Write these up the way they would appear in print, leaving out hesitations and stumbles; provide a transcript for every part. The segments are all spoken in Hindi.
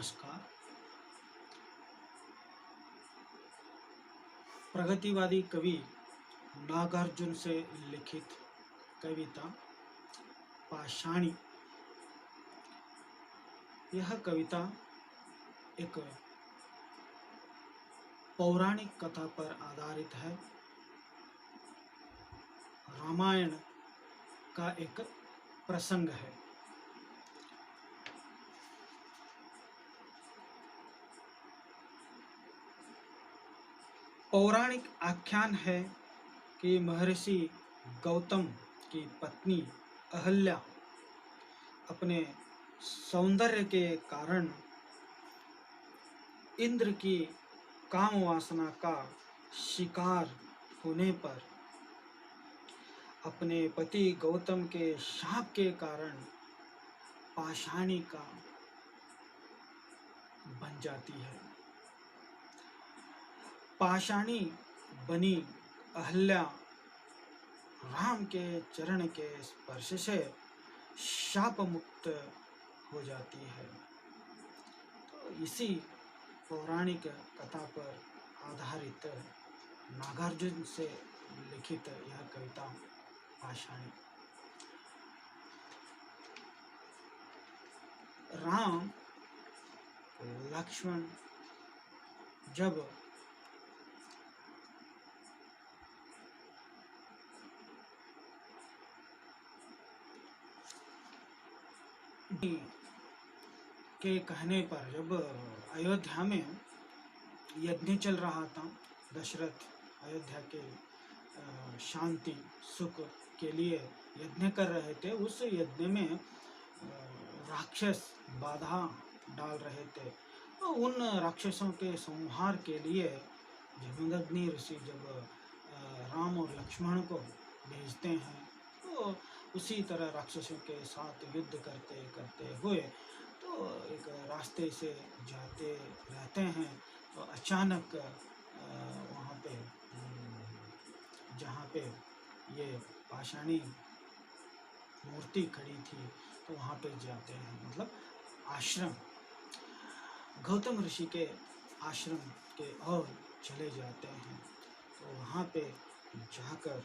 नमस्कार। प्रगतिवादी कवि नागार्जुन से लिखित कविता पाषाणी। यह कविता एक पौराणिक कथा पर आधारित है। रामायण का एक प्रसंग है। पौराणिक आख्यान है कि महर्षि गौतम की पत्नी अहल्या अपने सौंदर्य के कारण इंद्र की काम वासना का शिकार होने पर अपने पति गौतम के शाप के कारण पाषाणी का बन जाती है। पाषाणी बनी अहल्या राम के चरण के स्पर्श से शाप मुक्त हो जाती है। तो इसी पौराणिक कथा पर आधारित नागार्जुन से लिखित यह कविता पाषाणी। राम लक्ष्मण जब के कहने पर जब अयोध्या में यज्ञ चल रहा था, दशरथ अयोध्या के शांति सुख के लिए यज्ञ कर रहे थे। उस यज्ञ में राक्षस बाधा डाल रहे थे। तो उन राक्षसों के संहार के लिए जमदग्नि ऋषि जब राम और लक्ष्मण को भेजते हैं, तो उसी तरह राक्षसों के साथ युद्ध करते करते हुए तो एक रास्ते से जाते रहते हैं। तो अचानक वहाँ पे जहाँ पे ये पाषाणी मूर्ति खड़ी थी, तो वहाँ पे जाते हैं, मतलब आश्रम, गौतम ऋषि के आश्रम के ओर चले जाते हैं। तो वहाँ पे जाकर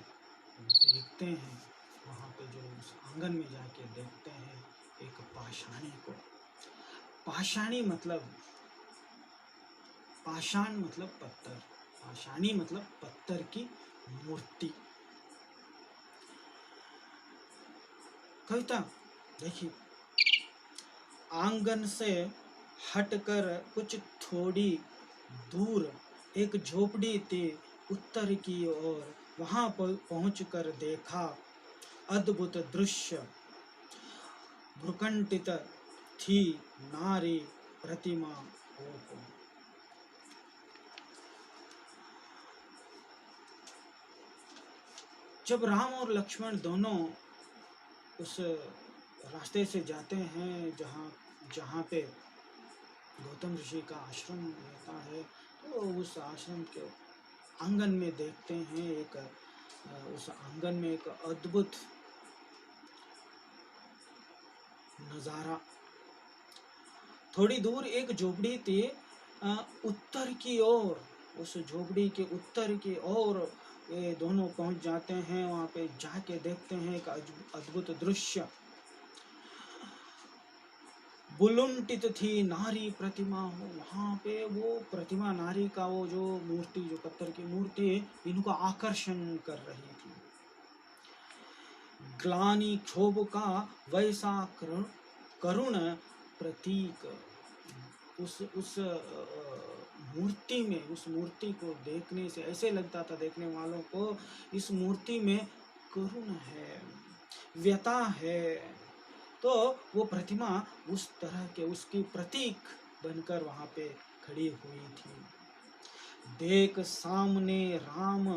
देखते हैं, वहाँ पे जो उस आंगन में जाके देखते हैं एक पाषाणी को। पाषाणी मतलब पाषाण मतलब पत्थर, पाषाणी मतलब पत्थर की मूर्ति। कविता देखिए, आंगन से हटकर कुछ थोड़ी दूर एक झोपड़ी थी उत्तर की ओर। वहां पर पहुंचकर देखा अद्भुत दृश्य। भ्रुकुंठित थी नारी प्रतिमा। ओहो, जब राम और लक्ष्मण दोनों उस रास्ते से जाते हैं जहाँ पे गौतम ऋषि का आश्रम रहता है, तो उस आश्रम के आंगन में देखते हैं उस आंगन में एक अद्भुत नजारा। थोड़ी दूर एक झोपड़ी थी उत्तर की ओर। उस झोपड़ी के उत्तर की ओर ये दोनों पहुंच जाते हैं। वहां पे जाके देखते हैं एक अद्भुत दृश्य। बुलुंटित थी नारी प्रतिमा हो। वहां पे वो प्रतिमा, नारी का वो जो मूर्ति, जो पत्थर की मूर्ति, इनको आकर्षण कर रही थी। ग्लानि क्षोभ का वैसा करुण प्रतीक। उस मूर्ति में, उस मूर्ति को देखने से ऐसे लगता था देखने वालों को, इस मूर्ति में करुण है, व्यथा है। तो वो प्रतिमा उस तरह के उसकी प्रतीक बनकर वहां पे खड़ी हुई थी। देख सामने राम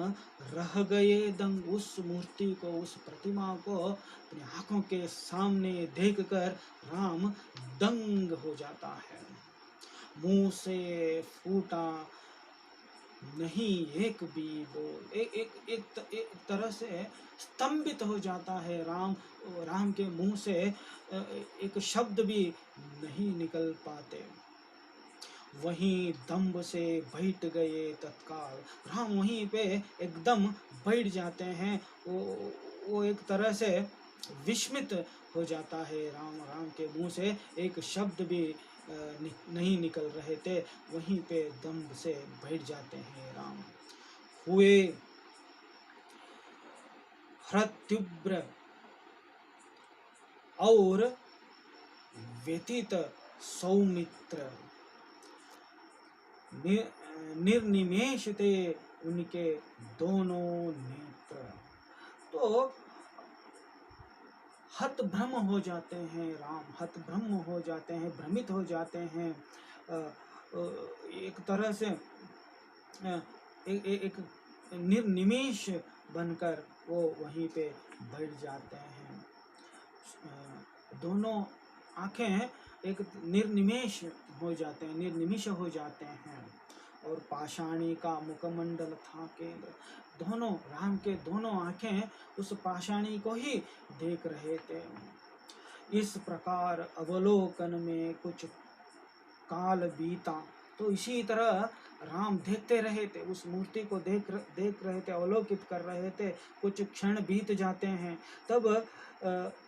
रह गए दंग। उस मूर्ति को, उस प्रतिमा को अपनी आंखों के सामने देखकर राम दंग हो जाता है। मुंह से फूटा नहीं एक भी बोल। एक तरह से स्तंभित हो जाता है राम के मुंह से एक शब्द भी नहीं निकल पाते। वहीं दम्भ से बैठ गए तत्काल। राम वहीं पे एकदम बैठ जाते हैं। वो एक तरह से विस्मित हो जाता है। राम के मुंह से एक शब्द भी नहीं निकल रहे थे। वहीं पे दम्भ से बैठ जाते हैं राम। हुए हृत्युग्र और व्यतीत सौमित्र, निर्निमेष थे उनके दोनों नेत्र। तो हत भ्रम हो जाते हैं राम, हत भ्रम हो जाते हैं, भ्रमित हो जाते हैं। एक तरह से एक निर्निमेष बनकर वो वहीं पे बैठ जाते हैं। दोनों आंखें एक निर्निमेष हो जाते हैं, निर्निमिष हो जाते हैं। और पाषाणी का मुखमंडल था केंद्र। दोनों राम के दोनों आंखें उस पाषाणी को ही देख रहे थे। इस प्रकार अवलोकन में कुछ काल बीता। तो इसी तरह राम देखते रहे थे, उस मूर्ति को देख रहे थे, अवलोकित कर रहे थे। कुछ क्षण बीत जाते हैं। तब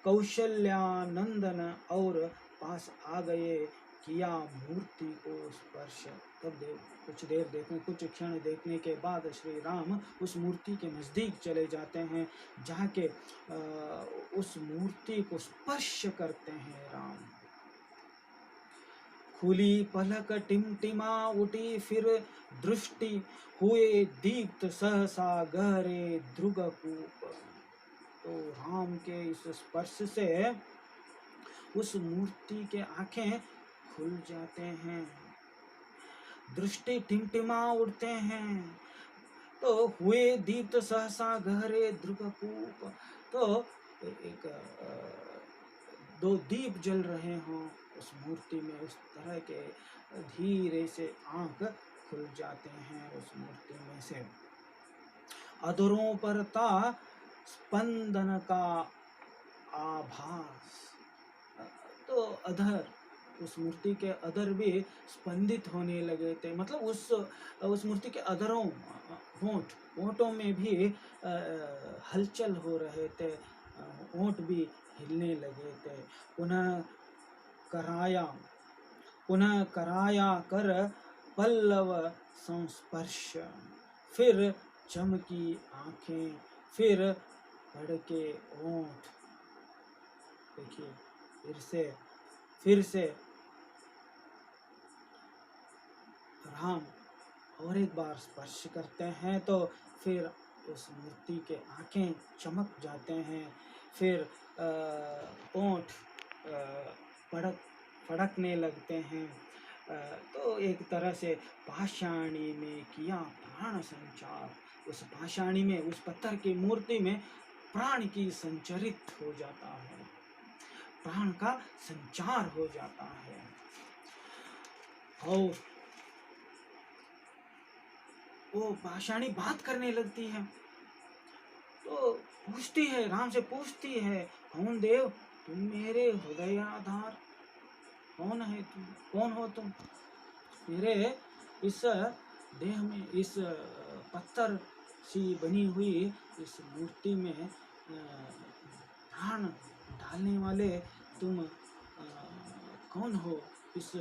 कौशल्यानंदन और पास आ गए, किया मूर्ति को स्पर्श। तब कुछ देर देखने, कुछ क्षण देखने के बाद श्री राम उस मूर्ति के नजदीक चले जाते हैं, जाके उस मूर्ति को स्पर्श करते हैं राम। खुली पलक टिमटिमा उठी फिर दृष्टि, हुए दीप्त सहसा गहरे ध्रुगकूप। तो राम के इस स्पर्श से उस मूर्ति के आंखें खुल जाते हैं, दृष्टि टिमटिमा उठते हैं। तो हुए दीप्त सहसा गहरे ध्रुगकूप। तो एक दो दीप जल रहे हों उस मूर्ति में, उस तरह के धीरे से आंख खुल जाते हैं उस मूर्ति में से। अधरों पर था स्पंदन का आभास। तो अधर, उस मूर्ति के अधर भी स्पंदित होने लगे थे। मतलब उस मूर्ति के अधरों, होठों में भी हलचल हो रहे थे, होठ भी हिलने लगे थे। पुनः कराया कर पल्लव संस्पर्श, फिर चमकी आंखें, फिर भड़के ओंठ। देखिए फिर से राम और एक बार स्पर्श करते हैं, तो फिर उस मूर्ति के आंखें चमक जाते हैं, फिर ओंठ फड़कने लगते हैं। तो एक तरह से पाषाणी में किया प्राण संचार। उस पाषाणी में, उस पत्थर की मूर्ति में प्राण की संचरित हो जाता है, प्राण का संचार हो जाता है। और वो पाषाणी बात करने लगती है। तो पूछती है, राम से पूछती है, कौन देव तुम मेरे हृदय आधार, कौन है तुम, कौन हो तुम? मेरे इस देह में, इस पत्थर सी बनी हुई इस मूर्ति में प्राण डालने वाले तुम कौन हो? इस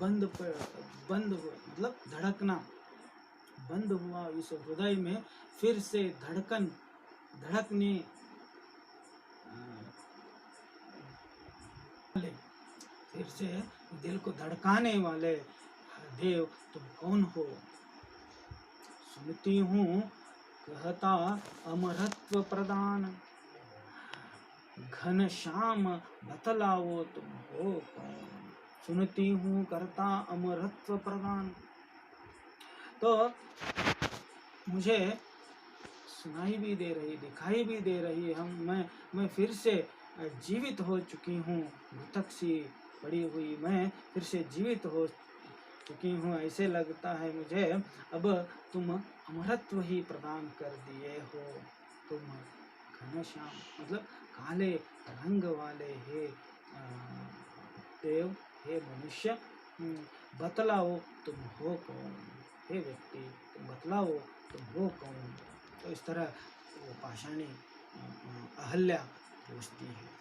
बंद हुआ, मतलब धड़कना बंद हुआ इस हृदय में फिर से धड़कने वाले, फिर से दिल को धड़काने वाले देव तुम कौन हो? सुनती हूँ कहता अमरत्व प्रदान, घन श्याम बतलाओ तुम हो कौन? सुनती हूँ करता अमरत्व प्रदान। तो मुझे सुनाई भी दे रही, दिखाई भी दे रही है, मैं फिर से जीवित हो चुकी हूँ, मृतक सी पड़ी हुई मैं फिर से जीवित हो चुकी हूँ, ऐसे लगता है मुझे। अब तुम अमरत्व ही प्रदान कर दिए हो। तुम घनश्याम, मतलब काले रंग वाले हे देव, हे मनुष्य, बतलाओ तुम हो कौन, हे व्यक्ति तुम बतलाओ तुम हो कौन। तो इस तरह वो पाषाणी अहल्या पूछती है।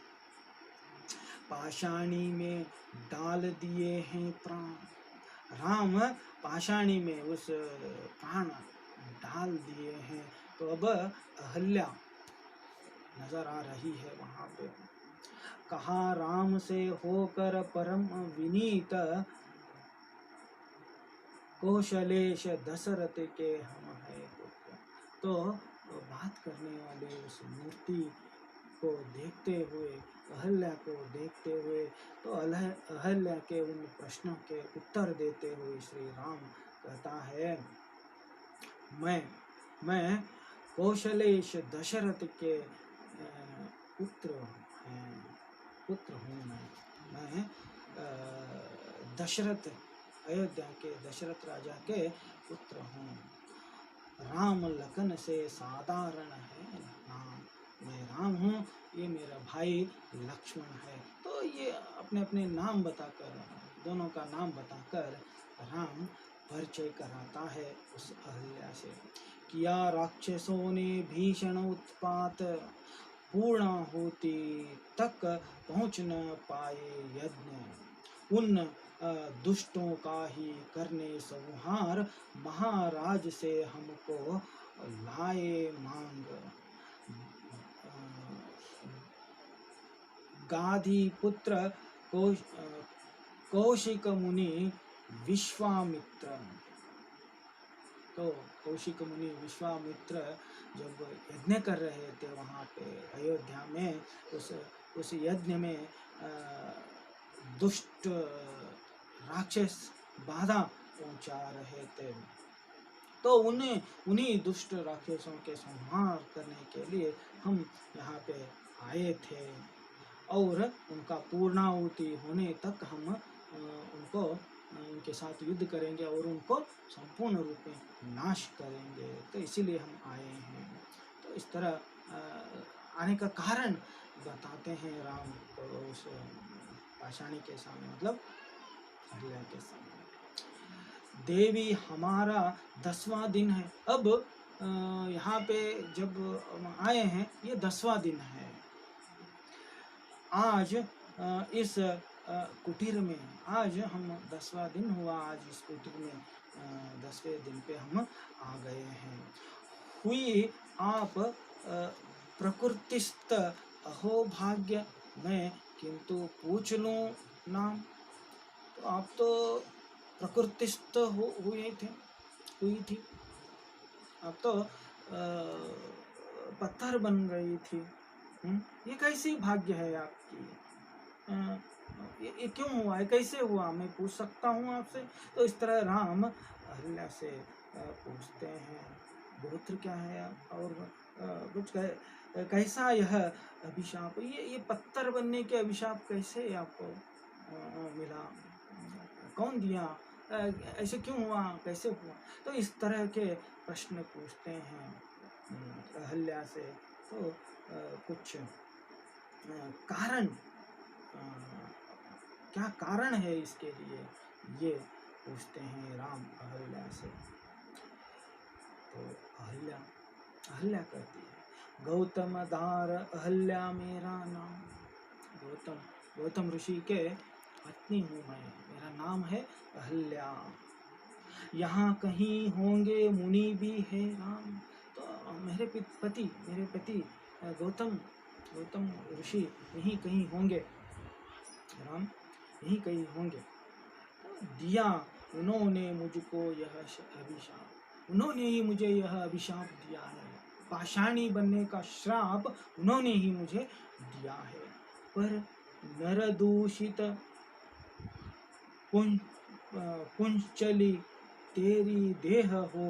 पाषाणी में डाल दिए हैं प्राण, राम पाषाणी में उस प्राण डाल दिए हैं। तो अब अहल्या नजर आ रही है वहां पे। कहा राम से होकर परम विनीत, कौशलेश दशरथ के हम है पुत्र। तो बात करने वाले उस मूर्ति को देखते हुए, अहल्या को देखते हुए, तो अहल्या के उन प्रश्नों के उत्तर देते हुए श्री राम कहता है, मैं कौशलेश दशरथ के पुत्र हूँ। मैं दशरथ, अयोध्या के दशरथ राजा के पुत्र हूँ। राम लखन से साधारण है नाम, मैं राम हूँ, ये मेरा भाई लक्ष्मण है। तो ये अपने अपने नाम बताकर, दोनों का नाम बताकर राम परिचय कराता है उस अहल्या से। किया राक्षसों ने भीषण उत्पात, पूर्णाहुति तक पहुँच न पाए यज्ञ। उन दुष्टों का ही करने संहार, महाराज से हमको लाए मांग। गाधी पुत्र कौशिक मुनि विश्वामित्र। तो कौशिक मुनि विश्वामित्र जब यज्ञ कर रहे थे वहाँ पे अयोध्या में, उस यज्ञ में दुष्ट राक्षस बाधा पहुंचा रहे थे। तो उन्हीं दुष्ट राक्षसों के संहार करने के लिए हम यहाँ पे आए थे, और उनका पूर्णाहुति होने तक हम उनके साथ युद्ध करेंगे और उनको संपूर्ण रूप में नाश करेंगे। तो इसीलिए हम आए हैं। तो इस तरह आने का कारण बताते हैं राम उस पाषाणी के सामने, मतलब अहल्या के सामने। देवी हमारा 10वां दिन है। अब यहाँ पे जब आए हैं, ये 10वां दिन है। आज इस कुटीर में, आज हम 10वां दिन हुआ, आज इस कुटीर में 10वें दिन पे हम आ गए हैं। हुई आप प्रकृतिस्थ अहो भाग्य, मैं किंतु पूछ लूं नाम। तो आप तो प्रकृतिस्थ हुई थी, आप तो पत्थर बन गई थी। ये कैसी भाग्य है आपकी? ये क्यों हुआ है, कैसे हुआ, मैं पूछ सकता हूँ आपसे? तो इस तरह राम अहल्या से पूछते हैं, गोत्र क्या है और कुछ कैसा यह अभिशाप, ये पत्थर बनने के अभिशाप कैसे आपको मिला, कौन दिया, ऐसे क्यों हुआ, कैसे हुआ? तो इस तरह के प्रश्न पूछते हैं अहल्या से। तो कुछ कारण, क्या कारण है इसके लिए, ये पूछते हैं राम अहल्या से। तो अहल्या कहती है, गौतम दार अहल्या मेरा नाम। गौतम ऋषि के पत्नी हूँ मैं, मेरा नाम है अहल्या। यहाँ कहीं होंगे मुनि भी है राम। तो मेरे पति गौतम ऋषि यहीं कहीं होंगे राम, यहीं कहीं होंगे। तो दिया उन्होंने मुझको यह अभिशाप, उन्होंने ही मुझे यह अभिशाप दिया है, पाषाणी बनने का श्राप उन्होंने ही मुझे दिया है। पर नर दूषित पुंचली तेरी देह हो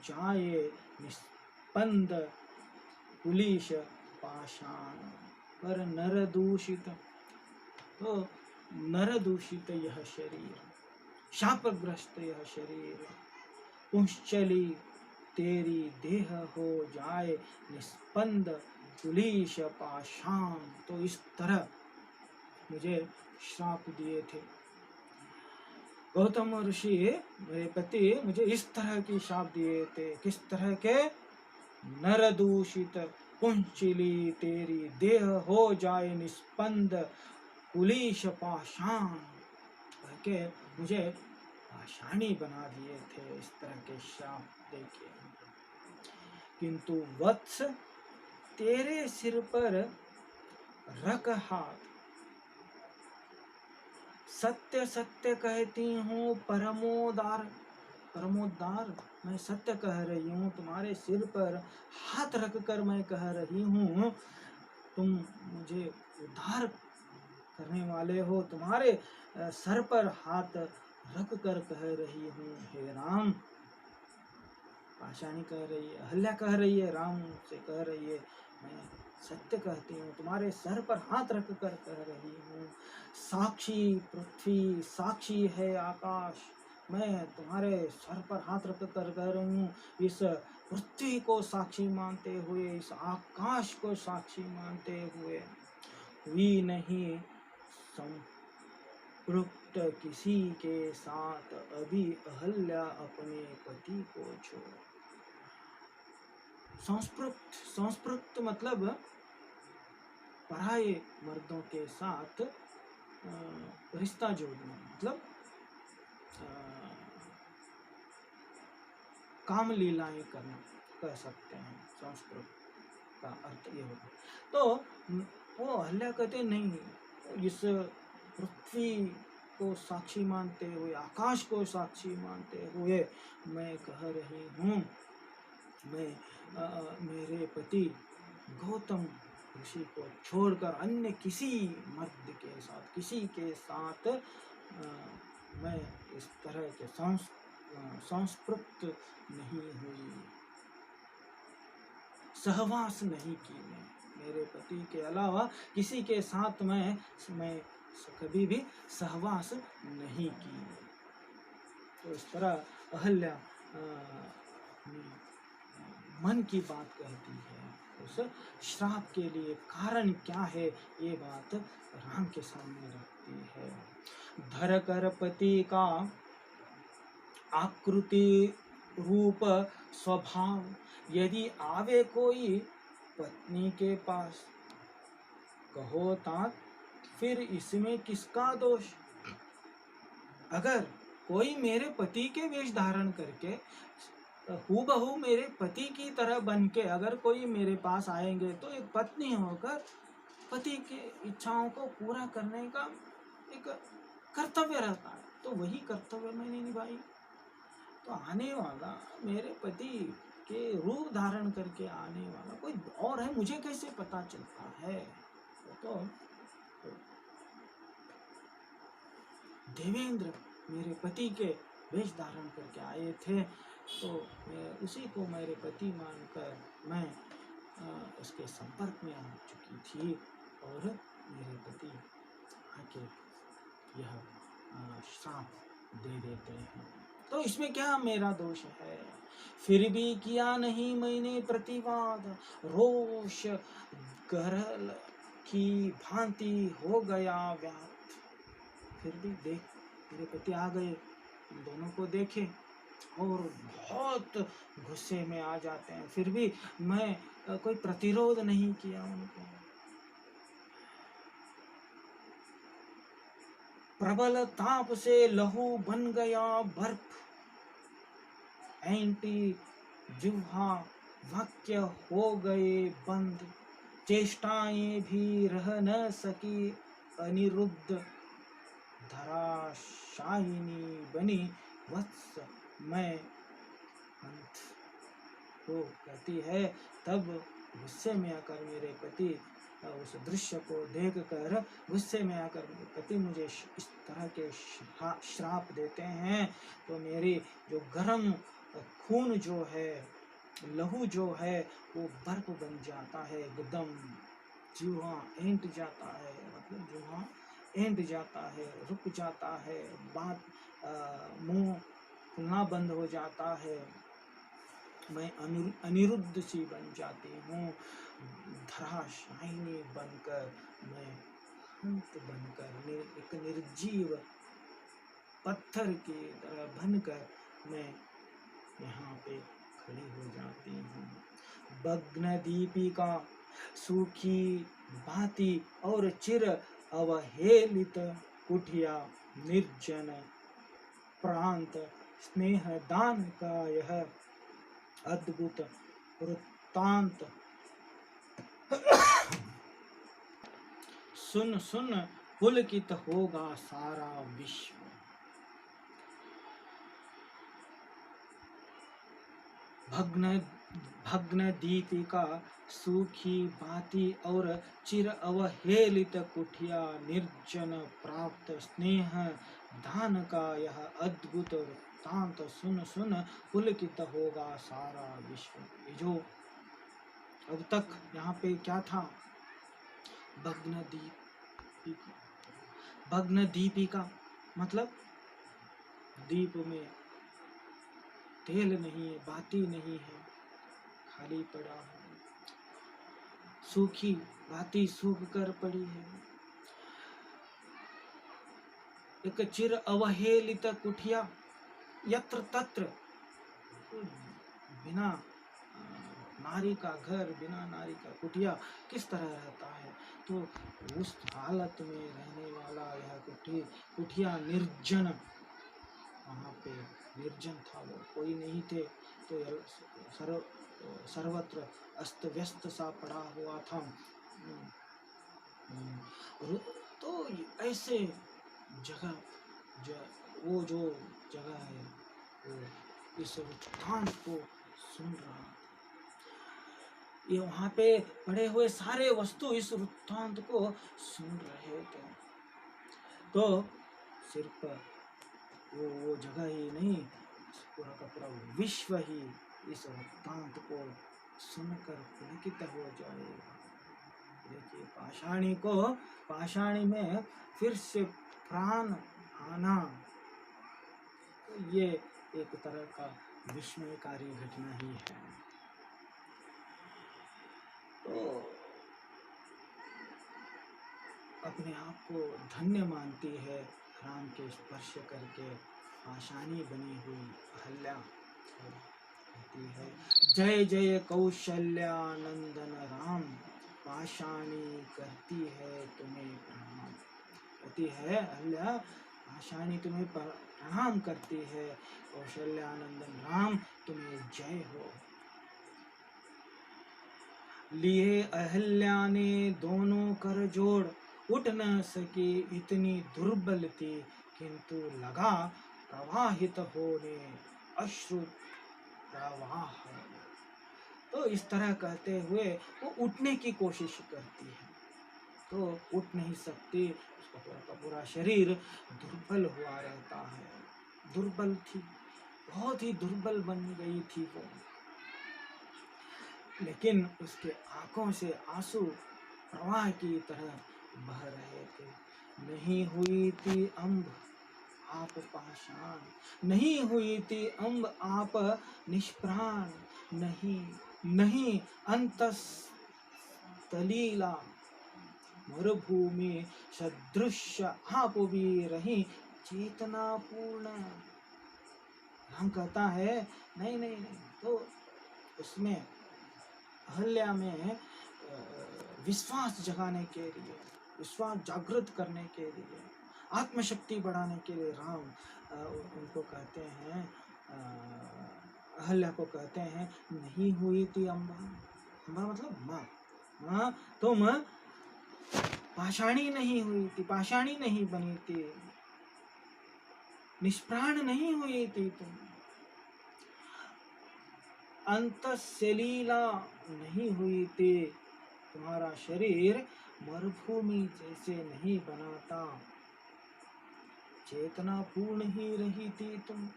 जाए निस्पंद पुलिस पाषाण। पर नर दूषित, तो नर दूषित यह शरीर, शापग्रस्त यह शरीर, पुंचली तेरी देह हो जाए निस्पंद पुलिस पाषाण। तो इस तरह मुझे श्राप दिए थे। गौतम ऋषि मेरे पति मुझे इस तरह की शाप दिए थे। किस तरह के? नर दूषित पुंचिली तेरी देह हो जाए निस्पंद कुलीश पाषाण, कह के मुझे पाषाणी बना दिए थे। इस तरह के शाप देके। किंतु वत्स तेरे सिर पर रख हाथ, सत्य सत्य कहती हूँ परमोदार, परमोद्धार, मैं सत्य कह रही हूँ। तुम्हारे सिर पर हाथ रख कर मैं कह रही हूँ, तुम मुझे उद्धार करने वाले हो। तुम्हारे सर पर हाथ रख कर कह रही हूँ हे राम। पाशाणी कह रही है, अहल्या कह रही है, राम से कह रही है, मैं सत्य कहती हूँ, तुम्हारे सर पर हाथ रख कर कह रही हूँ। साक्षी पृथ्वी, साक्षी है आकाश, मैं तुम्हारे सर पर हाथ रख कर कह रही हूँ। इस पृथ्वी को साक्षी मानते हुए, इस आकाश को साक्षी मानते हुए, हुई नहीं संपृक्त किसी के साथ अभी अहल्या अपने पति को छोड़। संस्पृक्त, संस्पृक्त मतलब पराये मर्दों के साथ रिश्ता जोड़ना, मतलब काम लीलाएं करना कह सकते हैं। संस्कृत का अर्थ ये होगा। तो वो अहल्या कहते नहीं, इस पृथ्वी को साक्षी मानते हुए, आकाश को साक्षी मानते हुए मैं कह रही हूँ, मैं मेरे पति गौतम ऋषि को छोड़कर अन्य किसी मर्द के साथ, किसी के साथ मैं इस तरह के संस्पृक्त नहीं हुई, सहवास नहीं की। मैं मेरे पति के अलावा किसी के साथ मैं कभी भी सहवास नहीं की। तो इस तरह अहल्या मन की बात कहती है। उस श्राप के लिए कारण क्या है, ये बात राम के सामने रखती है। धर कर पति का आकृति रूप स्वभाव, यदि आवे कोई पत्नी के पास, कहो तात फिर इसमें किसका दोष। अगर कोई मेरे पति के वेश धारण करके हूबहू मेरे पति की तरह बन के अगर कोई मेरे पास आएंगे, तो एक पत्नी होकर पति की इच्छाओं को पूरा करने का एक कर्तव्य रहता है, तो वही कर्तव्य मैंने निभाई। तो आने वाला मेरे पति के रूप धारण करके आने वाला कोई और है, मुझे कैसे पता चलता है। तो देवेंद्र मेरे पति के वेश धारण करके आए थे, तो मैं उसी को मेरे पति मानकर मैं उसके संपर्क में आ चुकी थी, और मेरे पति आके यह श्राप दे देते हैं। तो इसमें क्या मेरा दोष है। फिर भी किया नहीं मैंने प्रतिवाद, रोष गरल की भांति हो गया व्याप्त। फिर भी देख, मेरे पति आ गए, दोनों को देखे और बहुत गुस्से में आ जाते हैं, फिर भी मैं कोई प्रतिरोध नहीं किया उनको। प्रबल ताप से लहू बन गया बर्फ, एंटी जिह्वा वाक्य हो गए बंद, चेष्टाएं भी रह न सकी अनिरुद्ध, धराशायिनी बनी वत्स मैं अंत। तो कहती है, तब गुस्से में आकर मेरे पति उस दृश्य को देखकर गुस्से में आकर मेरे पति मुझे इस तरह के श्राप देते हैं। तो मेरी जो गर्म खून जो है, लहू जो है, वो बर्फ बन जाता है, एकदम जीवा एंट जाता है, मतलब जीवा एंट जाता है, रुक जाता है, बात मुंह खुलना बंद हो जाता है, मैं अनिरुद्ध सी बन जाती हूँ, धराशायिनी बनकर, मैं अंत बनकर, एक निर्जीव पत्थर की तरह बनकर मैं यहाँ पे खड़ी हो जाती हूँ। भग्न दीपिका सूखी भांति और चिर अवहेलित कुटिया निर्जन प्रांत स्नेह दान का यह अद्भुत वृत्तांत सुन सुन पुलकित होगा सारा विश्व। भग्न भग्न दीपिका सूखी भांति और चिर अवहेलित कुटिया निर्जन प्राप्त स्नेह दान का यह अद्भुत वृत्तांत सुन सुन पुलकित होगा सारा विश्व। ये जो अब तक यहाँ पे क्या था, भग्न दीपिका, भग्न दीपिका मतलब दीप में तेल नहीं है, बाती नहीं है, खाली पड़ा है। सूखी बाती सूख कर पड़ी है। एक चिर अवहेलित कुटिया, यत्र तत्र बिना नारी का घर, बिना नारी का कुटिया किस तरह रहता है, तो उस हालत में रहने वाला यह कुटिया निर्जन, वहाँ पे निर्जन था, वो कोई नहीं थे, तो सर्वत्र अस्त व्यस्त सा पड़ा हुआ था। तो ऐसे जगह वो जो जगह है वो इस वृत्तांत को सुन रहा था। ये वहाँ पे पड़े हुए सारे वस्तु इस वृत्तांत को सुन रहे थे। तो सिर्फ वो जगह ही नहीं, पूरा का पूरा विश्व ही इस वृत्तांत को सुनकर पुलकित हो जाएगा। देखिए, पाषाणी में फिर से प्राण आना, तो ये एक तरह का विस्मयकारी घटना ही है। तो अपने आप को धन्य मानती है राम के स्पर्श करके पाषाणी बनी हुई अहल्या, कहती है जय जय कौशल्या नंदन राम, पाषाणी करती है तुम्हें प्रणाम। कहती है अहल्या, पाषाणी तुम्हें प्रणाम करती है, कौशल्यानंदन राम तुम्हें जय हो। लिए अहल्या ने दोनों कर जोड़, उठ न सके इतनी दुर्बल थी, किंतु लगा प्रवाहित होने अश्रु प्रवाह। तो इस तरह कहते हुए वो उठने की कोशिश करती है, तो उठ नहीं सकती, उसका पूरा का पूरा शरीर दुर्बल हुआ रहता है। दुर्बल थी, बहुत ही दुर्बल बन गई थी वो, लेकिन उसके आंखों से आंसू प्रवाह की तरह बह रहे थे। नहीं हुई थी अम्ब आप पाषाण, नहीं हुई थी अम्ब आप निष्प्राण, नहीं अंतस तलीला मरुभूमि सदृश्य आप भी रही चेतना पूर्ण। हम कहता है नहीं नहीं नहीं, तो उसमें अहल्या में विश्वास जगाने के लिए, विश्वास जागृत करने के लिए, आत्मशक्ति बढ़ाने के लिए राम उनको कहते हैं, अहल्या को कहते हैं नहीं हुई थी अम्बा। अम्बा मतलब माँ, तुम पाषाणी नहीं हुई थी, पाषाणी नहीं बनी थी, निष्प्राण नहीं हुई थी तुम, अंतःसलीला नहीं हुई थी, तुम्हारा शरीर मरुभूमि जैसे नहीं बना था, चेतना पूर्ण ही रही थी तुम।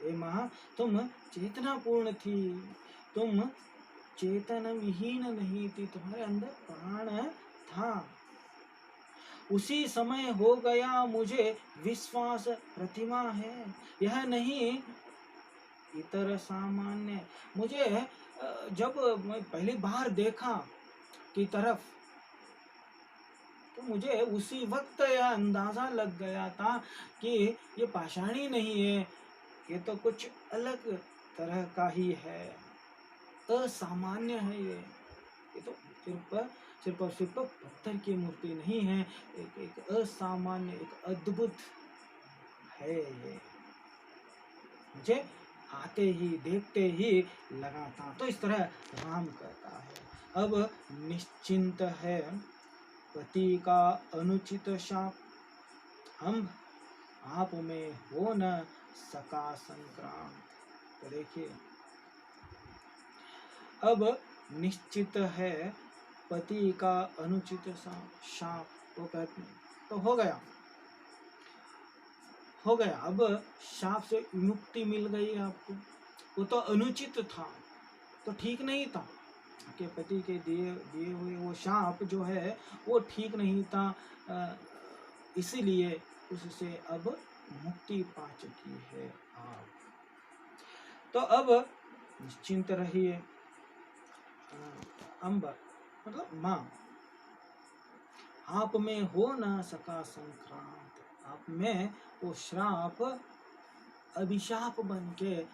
ए माँ, तुम चेतना पूर्ण थी, तुम चेतन विहीन नहीं थी, तुम्हारे अंदर प्राण था। उसी समय हो गया मुझे विश्वास, प्रतिमा है यह नहीं इतर सामान्य। मुझे जब मैं पहली बार देखा की तरफ, तो मुझे उसी वक्त यह अंदाजा लग गया था कि ये पाषाणी नहीं है, ये तो कुछ अलग तरह का ही है, असामान्य है ये तो सिर्फ पत्थर की मूर्ति नहीं है, एक असामान्य, एक अद्भुत है ये। मुझे आते ही देखते ही लगा था। तो इस तरह राम कहता है। अब निश्चिंत है पति का अनुचित शाप, हम आप में हो न सका संक्राम। तो देखिए, अब निश्चित है पति का अनुचित शाप, वो कहते हैं तो हो गया, अब शाप से मुक्ति मिल गई आपको। वो तो अनुचित था, तो ठीक नहीं था, आपके पति के दिए हुए वो शाप जो है वो ठीक नहीं था, इसीलिए उससे अब मुक्ति पा चुकी है आप। तो अब निश्चिंत रहिए। अम्ब मतलब माँ, आप में हो न सका संक्रांत, आप में वो श्राप अभिशाप बन के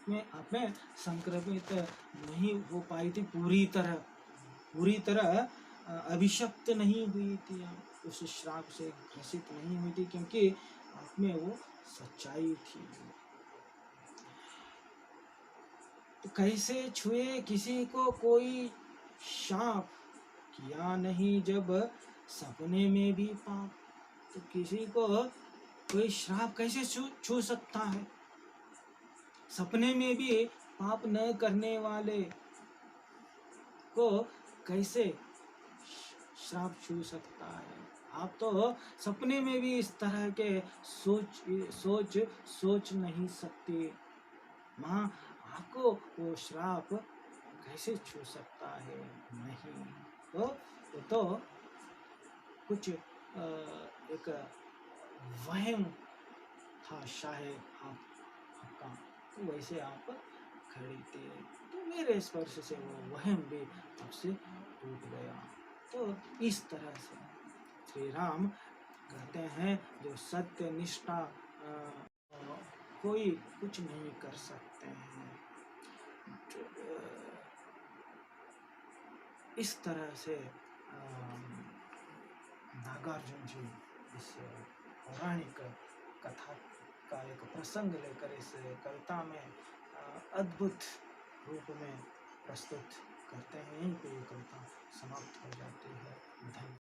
आप में संक्रमित नहीं हो पाई थी, पूरी तरह अभिशप्त नहीं हुई थी, आप उस श्राप से ग्रसित नहीं हुई थी, क्योंकि आप में वो सच्चाई थी। तो कैसे छुए किसी को कोई शाप, किया नहीं जब सपने में भी पाप। तो किसी को कोई श्राप कैसे छू सकता है? सपने में भी पाप न करने वाले को कैसे श्राप छू सकता है? आप तो सपने में भी इस तरह के सोच नहीं सकते। माँ, आपको वो श्राप कैसे छू सकता है? नहीं, तो कुछ एक वहम था शायद आपका, तो वैसे आप खड़ी थे, तो मेरे स्पर्श से वो वहम भी आपसे टूट गया। तो इस तरह से श्री राम कहते हैं, जो सत्य निष्ठा कोई कुछ नहीं कर सकते हैं। इस तरह से नागार्जुन जी इस पौराणिक कथा का एक प्रसंग लेकर इस कविता में अद्भुत रूप में प्रस्तुत करते हैं। यहीं पे ये कविता समाप्त हो जाती है। धन्यवाद।